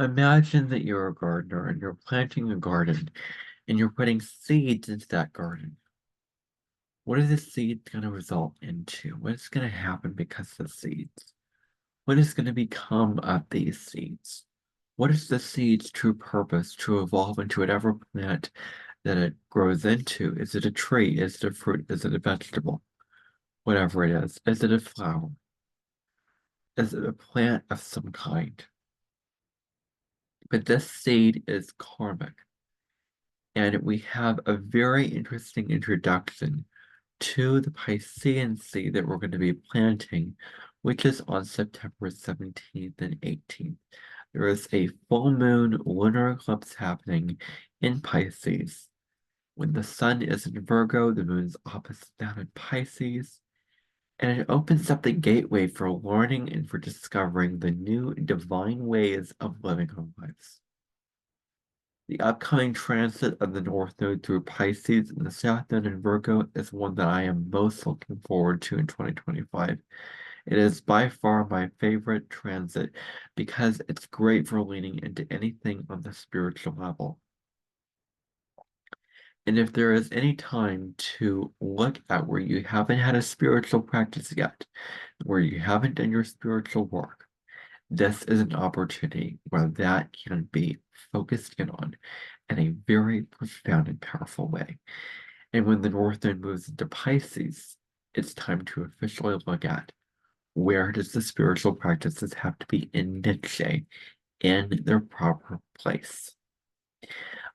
Imagine that you're a gardener and you're planting a garden and you're putting seeds into that garden. What are the seeds going to result into? What is going to happen because of the seeds? What is going to become of these seeds? What is the seed's true purpose to evolve into whatever plant that it grows into? Is it a tree? Is it a fruit? Is it a vegetable? Whatever it is. Is it a flower? Is it a plant of some kind? But this seed is karmic. And we have a very interesting introduction to the Piscean seed that we're going to be planting, which is on September 17th and 18th. There is a full moon lunar eclipse happening in Pisces. When the sun is in Virgo, the moon is opposite that in Pisces, and it opens up the gateway for learning and for discovering the new divine ways of living our lives. The upcoming transit of the North Node through Pisces and the South Node in Virgo is one that I am most looking forward to in 2025. It is by far my favorite transit because it's great for leaning into anything on the spiritual level. And if there is any time to look at where you haven't had a spiritual practice yet, where you haven't done your spiritual work, this is an opportunity where that can be focused in on in a very profound and powerful way. And when the North Node moves into Pisces, it's time to officially look at where does the spiritual practices have to be in niche, in their proper place.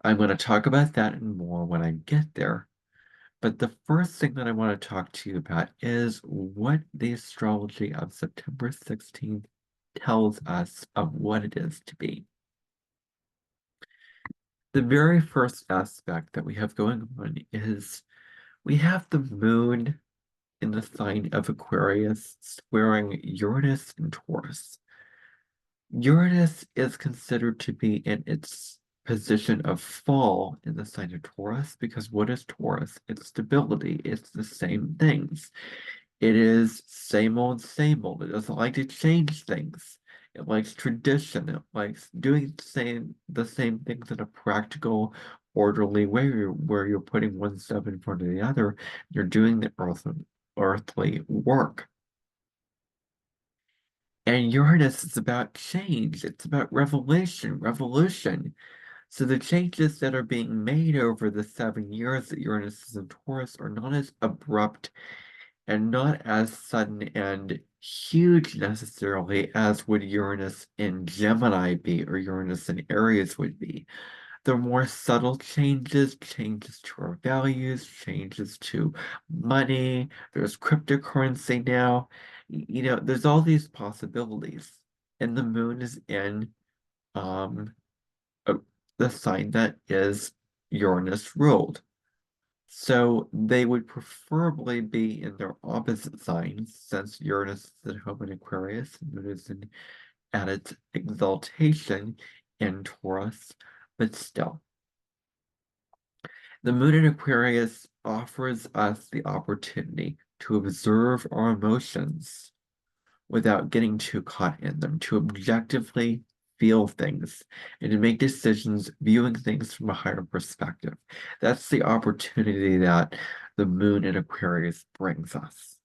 I'm going to talk about that and more when I get there. But the first thing that I want to talk to you about is what the astrology of September 16th tells us of what it is to be. The very first aspect that we have going on is we have the moon in the sign of Aquarius squaring Uranus and Taurus. Uranus is considered to be in its position of fall in the sign of Taurus because what is Taurus? It's stability. It's the same things. It is same old, same old. It doesn't like to change things. It likes tradition. It likes doing the same things in a practical, orderly way where you're putting one step in front of the other. You're doing the earthly work. And Uranus is about change. It's about revolution. So the changes that are being made over the 7 years that Uranus is in Taurus are not as abrupt and not as sudden and huge necessarily as would Uranus in Gemini be or Uranus in Aries would be. They're more subtle changes, changes to our values, changes to money. There's cryptocurrency now. There's all these possibilities. And the moon is in um uh, the sign that is Uranus ruled. So they would preferably be in their opposite signs, since Uranus is at home in Aquarius and Moon is at its exaltation in Taurus, but still. The Moon in Aquarius offers us the opportunity to observe our emotions without getting too caught in them, to objectively feel things and to make decisions viewing things from a higher perspective. That's the opportunity that the moon in Aquarius brings us.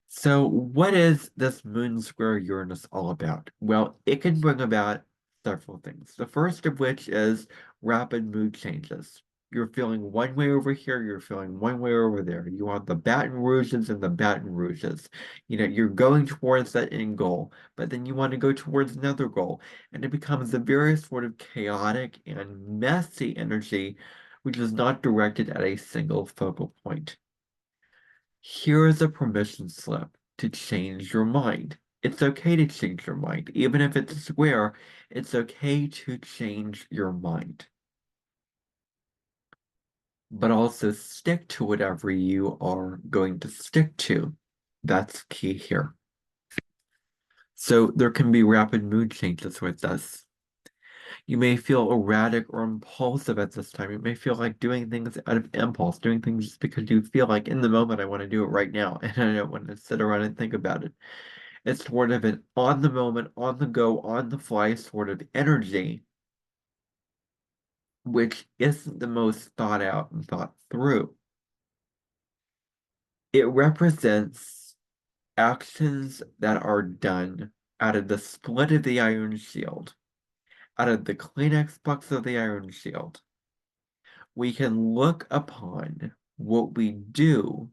So, what is this moon square Uranus all about? Well, it can bring about several things. The first of which is rapid mood changes. You're feeling one way over here, you're feeling one way over there. You want the Baton Rouges and the Baton Rouges. You're going towards that end goal, but then you want to go towards another goal. And it becomes a very sort of chaotic and messy energy, which is not directed at a single focal point. Here is a permission slip to change your mind. It's okay to change your mind. Even if it's square, it's okay to change your mind. But also stick to whatever you are going to stick to. That's key here. So there can be rapid mood changes with this. You may feel erratic or impulsive at this time. You may feel like doing things out of impulse, doing things just because you feel like in the moment, I want to do it right now, and I don't want to sit around and think about it. It's sort of an on the moment, on the go, on the fly sort of energy, which isn't the most thought out and thought through. It represents actions that are done out of the split of the iron shield, out of the Kleenex box of the iron shield. We can look upon what we do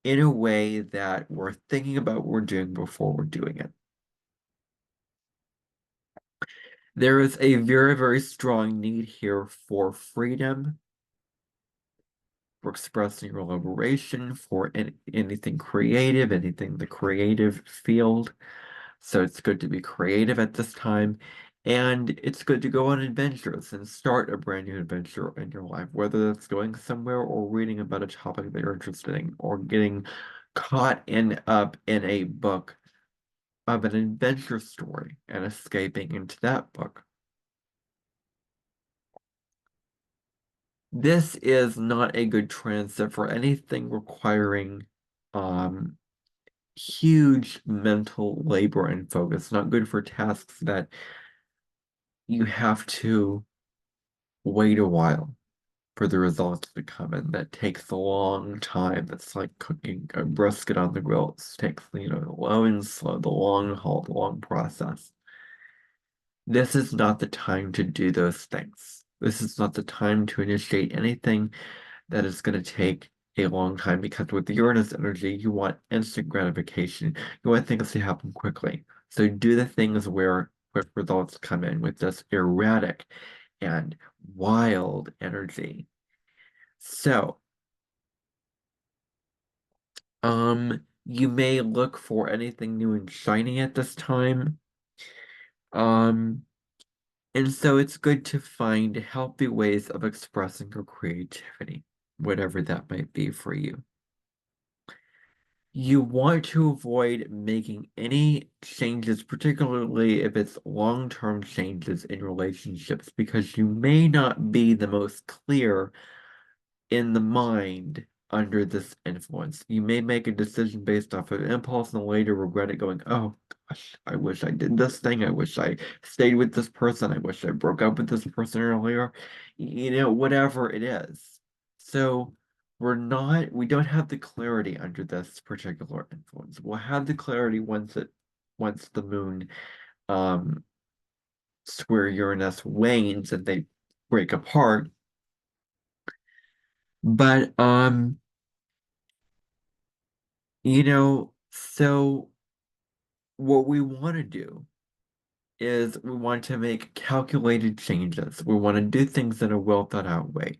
in a way that we're thinking about what we're doing before we're doing it. There is a very, very strong need here for freedom, for expressing your liberation, for anything creative, anything the creative field. So it's good to be creative at this time. And it's good to go on adventures and start a brand new adventure in your life, whether that's going somewhere or reading about a topic that you're interested in, or getting caught up in a book of an adventure story and escaping into that book. This is not a good transit for anything requiring huge mental labor and focus. Not good for tasks that you have to wait a while for the results to come in. That takes a long time. That's like cooking a brisket on the grill. It takes, low and slow, the long haul, the long process. This is not the time to do those things. This is not the time to initiate anything that is going to take a long time, because with the Uranus energy, you want instant gratification. You want things to happen quickly. So do the things where quick results come in with this erratic and wild energy. So, you may look for anything new and shiny at this time. Um, and so it's good to find healthy ways of expressing your creativity, whatever that might be for you. You want to avoid making any changes, particularly if it's long-term changes in relationships, because you may not be the most clear in the mind under this influence. You may make a decision based off of impulse and later regret it, going, oh gosh, I wish I did this thing. I wish I stayed with this person. I wish I broke up with this person earlier. Whatever it is. So we don't have the clarity under this particular influence. We'll have the clarity once the moon square Uranus wanes and they break apart. But so what we want to do is we want to make calculated changes. We want to do things in a well thought out way.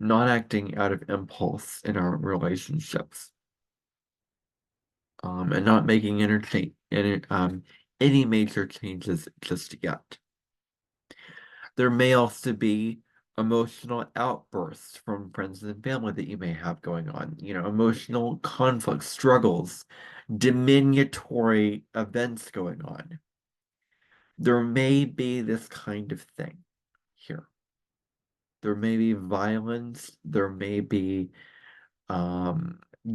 Not acting out of impulse in our relationships. And not making any major changes just yet. There may also be emotional outbursts from friends and family that you may have going on, emotional conflicts, struggles, diminutory events going on. There may be this kind of thing here. There may be violence, there may be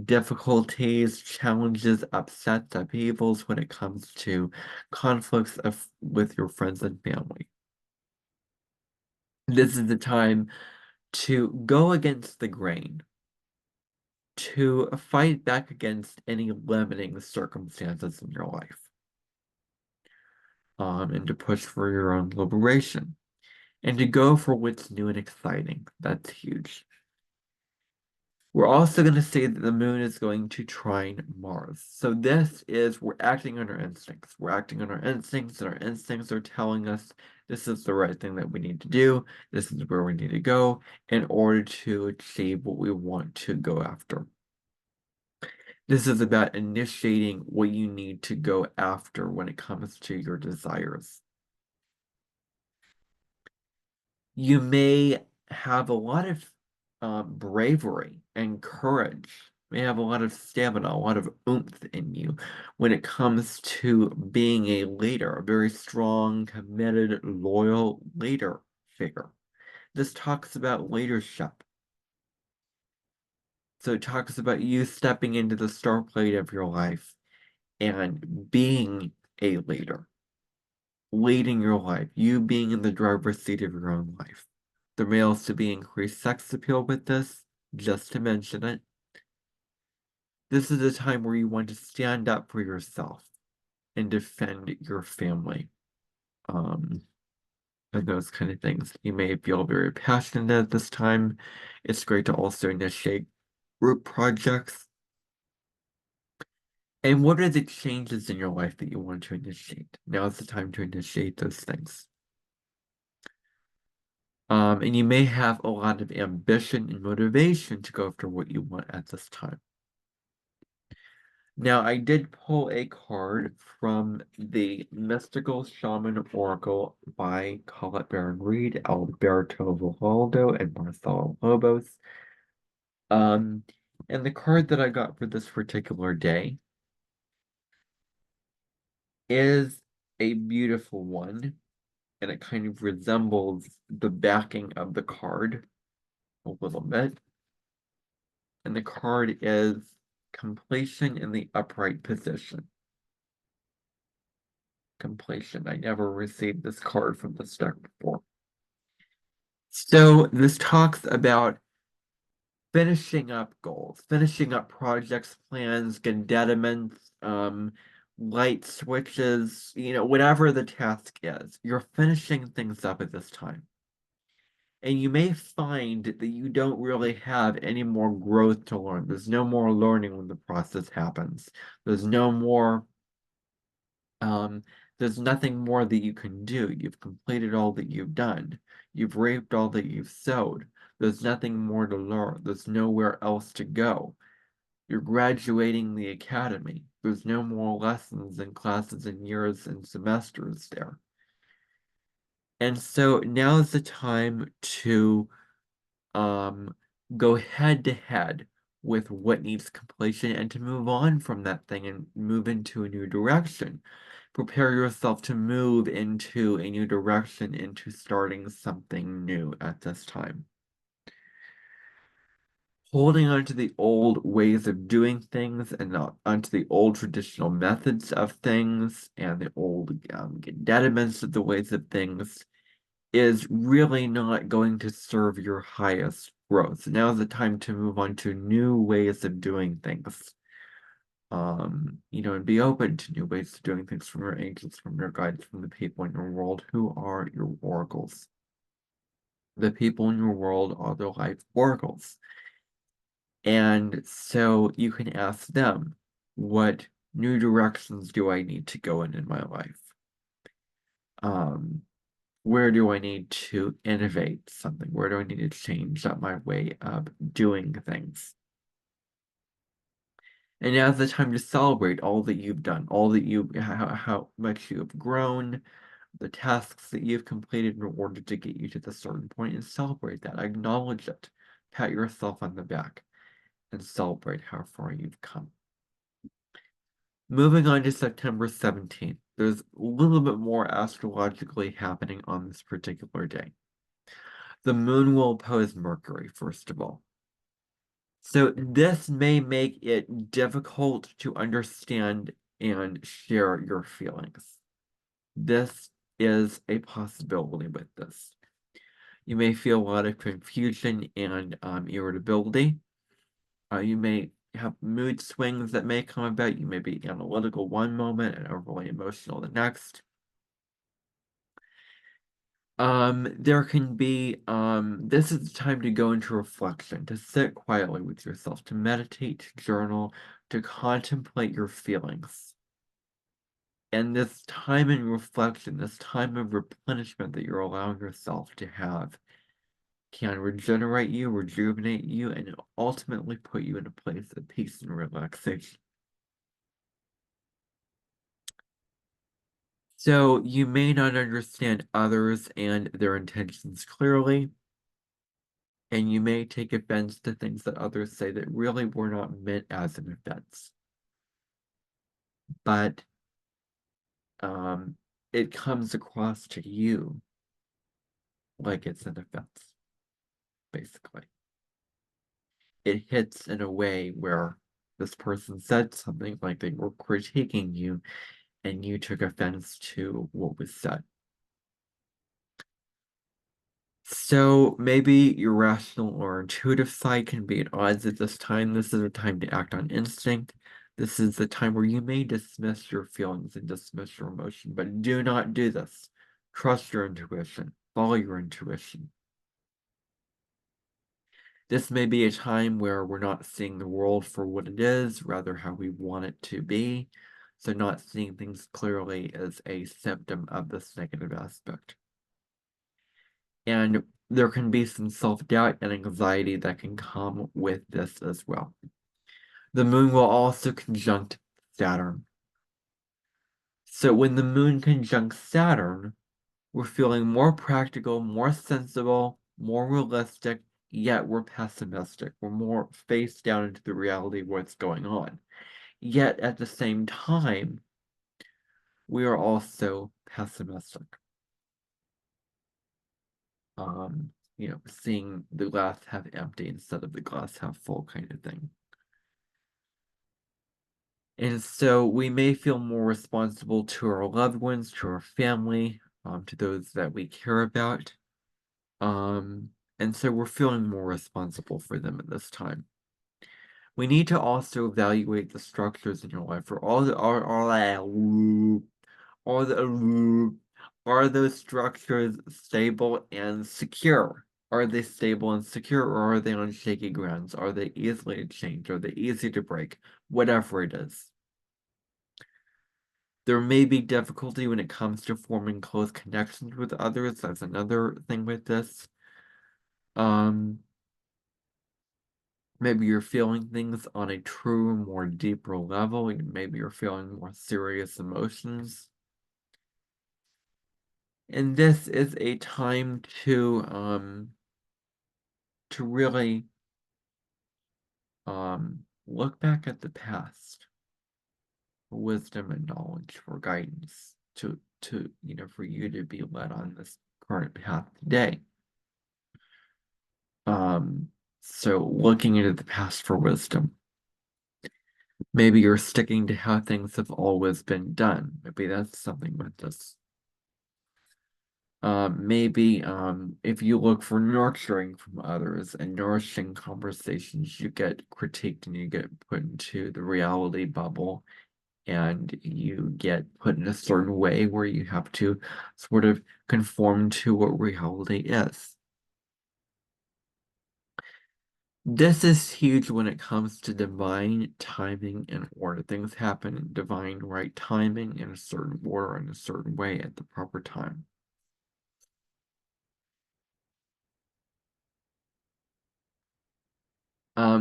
difficulties, challenges, upsets, upheavals when it comes to conflicts with your friends and family. This is the time to go against the grain, to fight back against any limiting circumstances in your life, and to push for your own liberation, and to go for what's new and exciting. That's huge. We're also going to say that the moon is going to trine Mars. So we're acting on our instincts. We're acting on our instincts, and our instincts are telling us this is the right thing that we need to do. This is where we need to go in order to achieve what we want to go after. This is about initiating what you need to go after when it comes to your desires. You may have a lot of bravery and courage. You may have a lot of stamina, a lot of oomph in you when it comes to being a leader, a very strong, committed, loyal leader figure. This talks about leadership. So it talks about you stepping into the star plate of your life and being a leader, leading your life, you being in the driver's seat of your own life. There may also be increased sex appeal with this, just to mention it. This is a time where you want to stand up for yourself and defend your family. And those kind of things. You may feel very passionate at this time. It's great to also initiate group projects. And what are the changes in your life that you want to initiate? Now is the time to initiate those things. And you may have a lot of ambition and motivation to go after what you want at this time. Now, I did pull a card from the Mystical Shaman Oracle by Colette Baron Reed, Alberto Villoldo, and Marcelo Lobos. And the card that I got for this particular day is a beautiful one, and it kind of resembles the backing of the card a little bit. And the card is completion in the upright position. Completion. I never received this card from this deck before. So this talks about finishing up goals, finishing up projects, plans, gedettaments, light switches, whatever the task is. You're finishing things up at this time. And you may find that you don't really have any more growth to learn. There's no more learning when the process happens. There's no more, there's nothing more that you can do. You've completed all that you've done. You've reaped all that you've sowed. There's nothing more to learn. There's nowhere else to go. You're graduating the academy. There's no more lessons and classes and years and semesters there. And so now is the time to go head to head with what needs completion and to move on from that thing and move into a new direction. Prepare yourself to move into a new direction, into starting something new at this time. Holding on to the old ways of doing things and not onto the old traditional methods of things and the old gedettaments of the ways of things is really not going to serve your highest growth. So now is the time to move on to new ways of doing things. And be open to new ways of doing things from your angels, from your guides, from the people in your world who are your oracles. The people in your world are the life oracles. And so you can ask them, what new directions do I need to go in my life? Where do I need to innovate something? Where do I need to change up my way of doing things? And now's the time to celebrate all that you've done, all that how much you have grown, the tasks that you've completed in order to get you to the certain point, and celebrate that. Acknowledge it. Pat yourself on the back and celebrate how far you've come. Moving on to September 17th, there's a little bit more astrologically happening on this particular day. The moon will oppose Mercury, first of all. So this may make it difficult to understand and share your feelings. This is a possibility with this. You may feel a lot of confusion and irritability. You may have mood swings that may come about. You may be analytical one moment and overly emotional the next. There can be, this is the time to go into reflection, to sit quietly with yourself, to meditate, to journal, to contemplate your feelings. And this time in reflection, this time of replenishment that you're allowing yourself to have can regenerate you, rejuvenate you, and ultimately put you in a place of peace and relaxation. So you may not understand others and their intentions clearly, and you may take offense to things that others say that really were not meant as an offense. But it comes across to you like it's an offense, basically. It hits in a way where this person said something, like they were critiquing you, and you took offense to what was said. So maybe your rational or intuitive side can be at odds at this time. This is a time to act on instinct. This is the time where you may dismiss your feelings and dismiss your emotion, but do not do this. Trust your intuition. Follow your intuition. This may be a time where we're not seeing the world for what it is, rather how we want it to be. So not seeing things clearly is a symptom of this negative aspect. And there can be some self-doubt and anxiety that can come with this as well. The moon will also conjunct Saturn. So when the moon conjuncts Saturn, we're feeling more practical, more sensible, more realistic, yet we're pessimistic. We're more face down into the reality of what's going on. Yet at the same time, we are also pessimistic. Seeing the glass half empty instead of the glass half full kind of thing. And so we may feel more responsible to our loved ones, to our family, to those that we care about. And so we're feeling more responsible for them at this time. We need to also evaluate the structures in your life. Are those structures stable and secure? Are they stable and secure, or are they on shaky grounds? Are they easily to change? Are they easy to break? Whatever it is. There may be difficulty when it comes to forming close connections with others. That's another thing with this. Maybe you're feeling things on a true, more deeper level. Maybe you're feeling more serious emotions. And this is a time to really look back at the past for wisdom and knowledge, for guidance, for you to be led on this current path today. So looking into the past for wisdom. Maybe you're sticking to how things have always been done. Maybe that's something with this. Maybe if you look for nurturing from others and nourishing conversations, you get critiqued and you get put into the reality bubble, and you get put in a certain way where you have to sort of conform to what reality is. This is huge when it comes to divine timing and order. Things happen in divine right timing in a certain order, in a certain way at the proper time.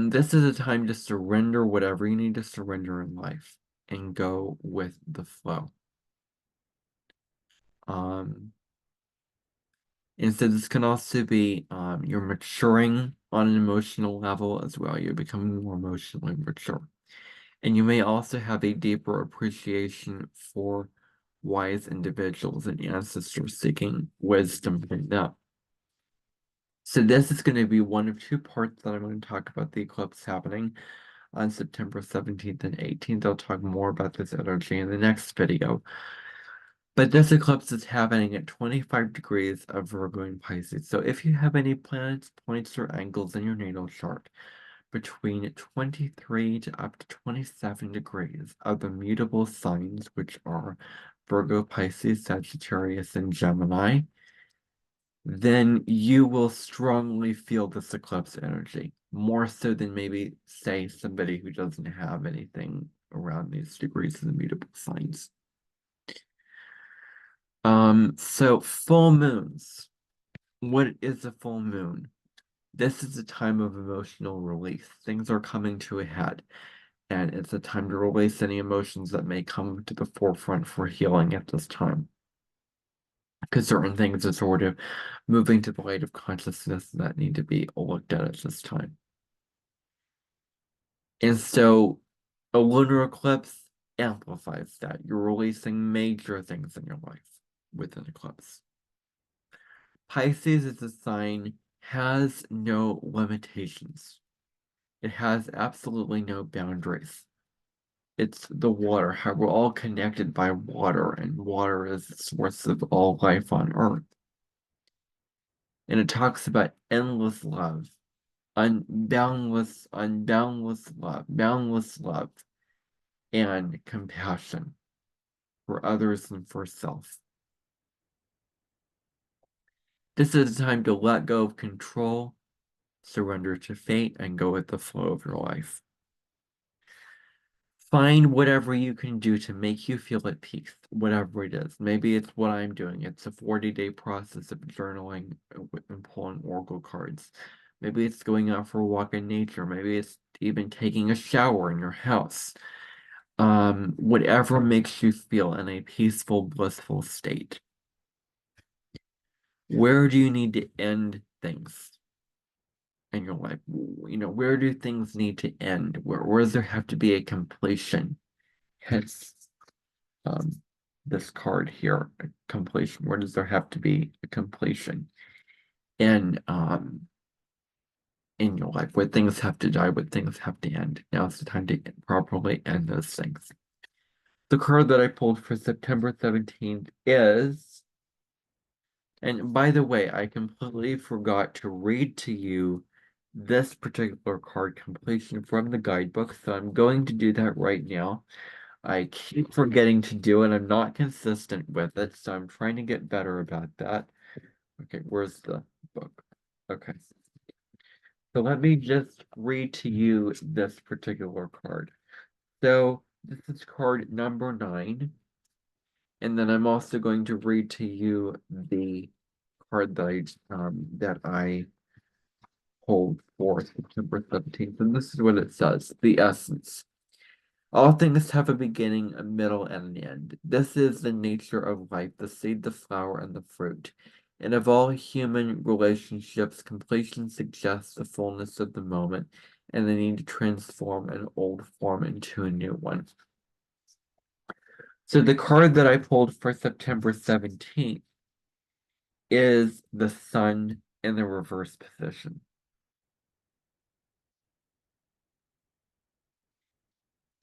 This is a time to surrender whatever you need to surrender in life and go with the flow. And so this can also be you're maturing on an emotional level as well. You're becoming more emotionally mature. And you may also have a deeper appreciation for wise individuals and ancestors seeking wisdom from them. So this is going to be one of two parts that I'm going to talk about the eclipse happening on September 17th and 18th. I'll talk more about this energy in the next video. But this eclipse is happening at 25 degrees of Virgo and Pisces. So if you have any planets, points, or angles in your natal chart between 23 to up to 27 degrees of the mutable signs, which are Virgo, Pisces, Sagittarius, and Gemini, then you will strongly feel this eclipse energy, more so than maybe, say, somebody who doesn't have anything around these degrees of the mutable signs. So full moons. What is a full moon? This is a time of emotional release. Things are coming to a head, and it's a time to release any emotions that may come to the forefront for healing at this time. Because certain things are sort of moving to the light of consciousness that need to be looked at this time. And so a lunar eclipse amplifies that. You're releasing major things in your life with an eclipse. Pisces as a sign has no limitations. It has absolutely no boundaries. It's the water, how we're all connected by water, and water is the source of all life on Earth. And it talks about endless love, boundless love, and compassion for others and for self. This is a time to let go of control, surrender to fate, and go with the flow of your life. Find whatever you can do to make you feel at peace, whatever it is. Maybe it's what I'm doing. It's a 40-day process of journaling and pulling oracle cards. Maybe it's going out for a walk in nature. Maybe it's even taking a shower in your house. Whatever makes you feel in a peaceful, blissful state. Where do you need to end things in your life? Where do things need to end? Where does there have to be a completion? Hence, this card here, a completion. Where does there have to be a completion in your life? Where things have to die, where things have to end. Now's the time to properly end those things. The card that I pulled for September 17th is, and by the way, I completely forgot to read to you this particular card completion from the guidebook, so I'm going to do that right now. I keep forgetting to do it. I'm not consistent with it, so I'm trying to get better about that. Okay, where's the book? Okay. So let me just read to you this particular card. So this is card number 9. And then I'm also going to read to you the card that I hold for September 17th. And this is what it says, the essence. All things have a beginning, a middle, and an end. This is the nature of life, the seed, the flower, and the fruit. And of all human relationships, completion suggests the fullness of the moment and the need to transform an old form into a new one. So the card that I pulled for September 17th is the Sun in the reverse position.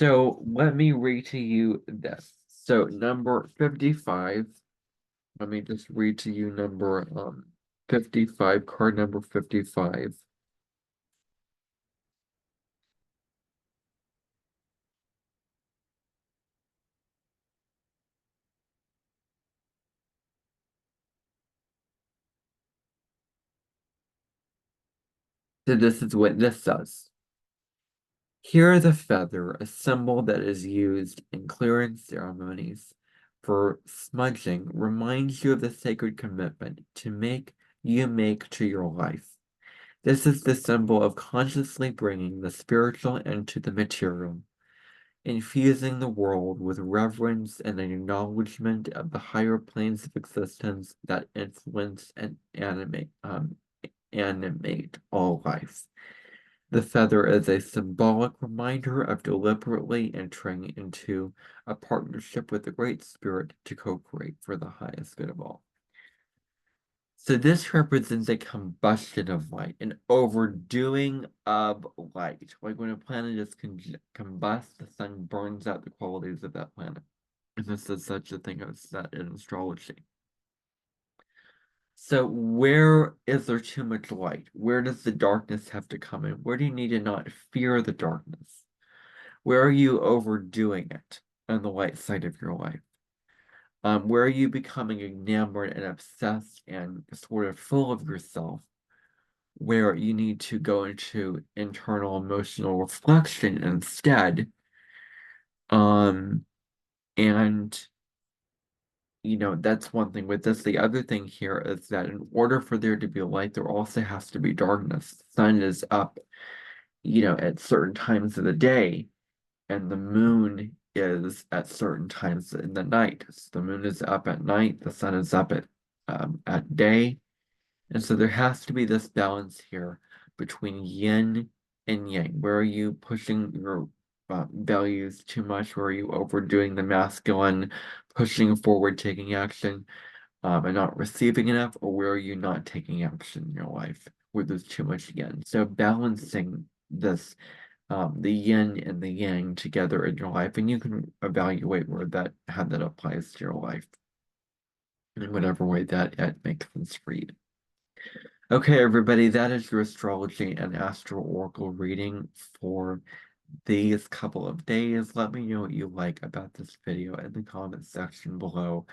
So let me read to you this. So number 55, let me just read to you number 55, card number 55. So this is what this says. Here the feather, a symbol that is used in clearance ceremonies for smudging, reminds you of the sacred commitment you make to your life. This is the symbol of consciously bringing the spiritual into the material, infusing the world with reverence and an acknowledgement of the higher planes of existence that influence and animate all life. The feather is a symbolic reminder of deliberately entering into a partnership with the Great Spirit to co-create for the highest good of all. So this represents a combustion of light, an overdoing of light. Like when a planet is combusts, the sun burns out the qualities of that planet. And this is such a thing as that in astrology. So where is there too much light? Where does the darkness have to come in? Where do you need to not fear the darkness? Where are you overdoing it on the light side of your life? Where are you becoming enamored and obsessed and sort of full of yourself, where you need to go into internal emotional reflection instead? And that's one thing with this. The other thing here is that in order for there to be light, there also has to be darkness. The sun is up, at certain times of the day, and the moon is at certain times in the night. So the moon is up at night, the sun is up at day. And so there has to be this balance here between yin and yang. Where are you pushing your values too much? Where are you overdoing the masculine, pushing forward, taking action, and not receiving enough? Or where are you not taking action in your life where there's too much yin? So balancing this the yin and the yang together in your life, and you can evaluate how that applies to your life in whatever way that it makes sense for you. Okay, everybody, that is your astrology and astro oracle reading for these couple of days. Let me know what you like about this video in the comment section below.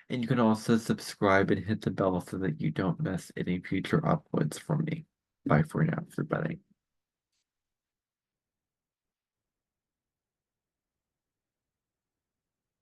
And you can also subscribe and hit the bell so that you don't miss any future uploads from me. Bye for now, everybody.